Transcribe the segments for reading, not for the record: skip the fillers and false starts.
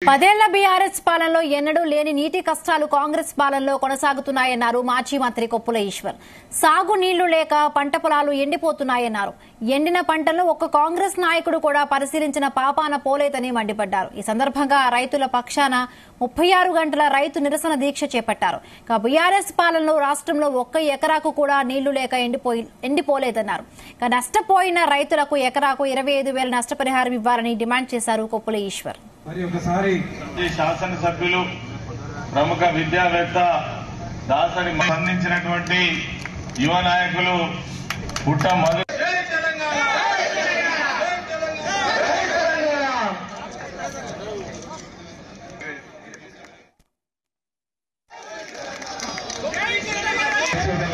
10 ఏళ్ల బీఆర్ఎస్ పాలనలో ఎన్నడూ లేని నీటి కష్టాలు కాంగ్రెస్ పాలనలో కొనసాగుతున్నాయన్నారు మాజీ మంత్రి కొప్పుల ఈశ్వర్. సాగు నీళ్లు లేక పంట పొలాలు ఎండిపోతున్నాయన్నారు. ఎండిన పంటలను ఒక్క కాంగ్రెస్ నాయకుడు కూడా పరిశీలించిన పాపాన పోలేదని మండిపడ్డారు. ఈ సందర్భంగా రైతుల పక్షాన 36 గంటల రైతు నిరసన దీక్ష చేపట్టారు. బీఆర్ఎస్ పాలనలో రాష్ట్రంలో ఒక్క ఎకరాకు కూడా నీళ్లు లేక ఎండిపోలేదన్నారు. నష్టపోయిన రైతులకు ఎకరాకు 25,000 నష్టపరిహారం ఇవ్వాలని డిమాండ్ చేశారు కొప్పుల ఈశ్వర్. మరి ఒకసారి శాసనసభ్యులు ప్రముఖ విద్యావేత్త దాసరి అందించినటువంటి యువ నాయకులు పుట్ట మధు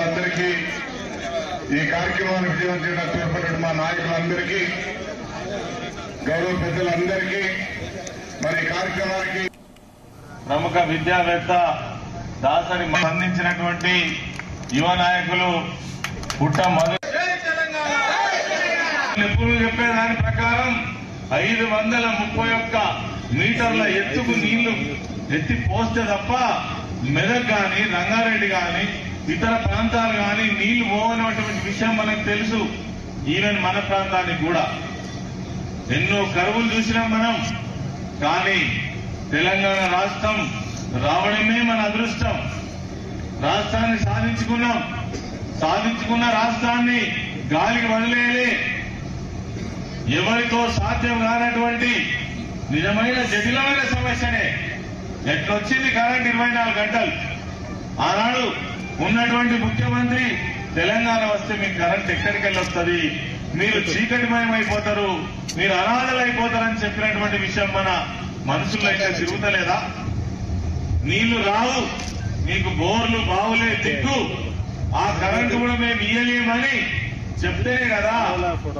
అందరికీ ఈ కార్యక్రమాన్ని విజయవంతంగా తోడ్పడిన మా నాయకులందరికీ, గౌరవ పెద్దలందరికీ, మరి కార్యక్రమానికి ప్రముఖ విద్యావేత్త దాసరి అందించినటువంటి యువ నాయకులు పుట్ట మధు నిపుణులు చెప్పే దాని ప్రకారం 531 మీటర్ల ఎత్తుకు నీళ్లు ఎత్తి పోస్తే తప్ప మెదక్ గాని రంగారెడ్డి గాని ఇతర ప్రాంతాలు గాని నీళ్లు పోవనటువంటి విషయం మనకు తెలుసు. ఈవెన్ మన ప్రాంతానికి కూడా ఎన్నో కరువులు చూసినాం మనం. కానీ తెలంగాణ రాష్ట్రం రావడమే మన అదృష్టం. రాష్ట్రాన్ని సాధించుకున్న రాష్ట్రాన్ని గాలికి వదిలేయాలి. ఎవరితో సాధ్యం కానటువంటి నిజమైన జటిలమైన సమస్యనే ఎట్లొచ్చింది కరెంట్ 24 గంటలు. ఆనాడు ఉన్నటువంటి ముఖ్యమంత్రి తెలంగాణ వస్తే మీకు కరెంట్ ఎక్కడికి వెళ్ళొస్తుంది, మీరు చీకటిమయమైపోతారు, మీరు అనాథలైపోతారని చెప్పినటువంటి విషయం మన మనసులో అయితే తిరుగుతలేదా? నీళ్లు రావు, మీకు బోర్లు బావులే దిక్కు, ఆ కరెంటు కూడా మేము ఇయ్యలేమని చెప్తేనే కదా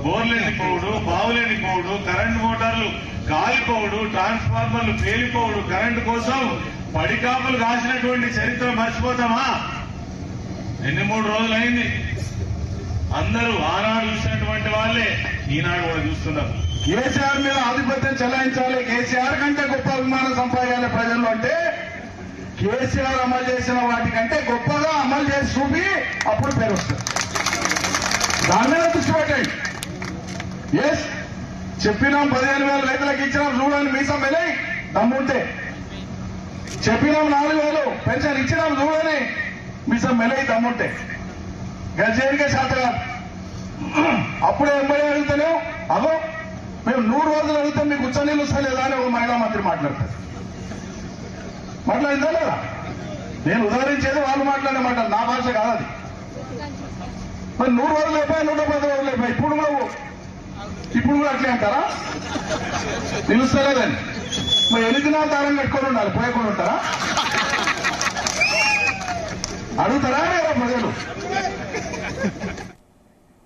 బోర్లేనిపోవుడు, బావులేనిపోవుడు, కరెంటు మోటార్లు కాలిపోవుడు, ట్రాన్స్ఫార్మర్లు పేలిపోవుడు, కరెంటు కోసం పడికాపులు కాసినటువంటి చరిత్ర మర్చిపోతామా? 3 రోజులైంది. అందరూ ఆనాడు చూసినటువంటి వాళ్ళే ఈనాడు కూడా చూస్తున్నారు. కేసీఆర్ మీద ఆధిపత్యం చెలాయించాలి, కేసీఆర్ కంటే గొప్ప అభిమానం సంపాదించాలి ప్రజల్లో అంటే కేసీఆర్ అమలు చేసిన వాటికంటే గొప్పగా అమలు చేసి చూపి అప్పుడు పేరు వస్తుంది. దాని మీద దృష్టి పెట్టండి. ఎస్ చెప్పినాం 15,000 రైతులకు ఇచ్చినాం, చూడండి మీసం వెళ్ళి దమ్ముంటే. చెప్పినాం 4,000 పెన్షన్ ఇచ్చినాం, చూడని మీసం వెళ్ళి దమ్ముంటే. గజేరికే శాతం అప్పుడే ఎంబడి అడుగుతాను, అగో మేము 100 రోజులు అడుగుతాం మీకు ఉచ్చ నీళ్ళు వస్తలేదా అని ఒక మహిళా మంత్రి మాట్లాడతారు. మాట్లాడిందా లేదా? నేను ఉదాహరించేది వాళ్ళు మాట్లాడే మాటలు, నా భాష కాదు అది. మరి 100 రోజులు అయిపోయి 110 రోజులు అయిపోయి ఇప్పుడు కూడా అట్లే అంటారా? నిలుస్తలేదని మరి 8 దినాలు దారం కట్టుకొని ఉండాలి, పోయకుండా ఉంటారా? అడుగుతారా?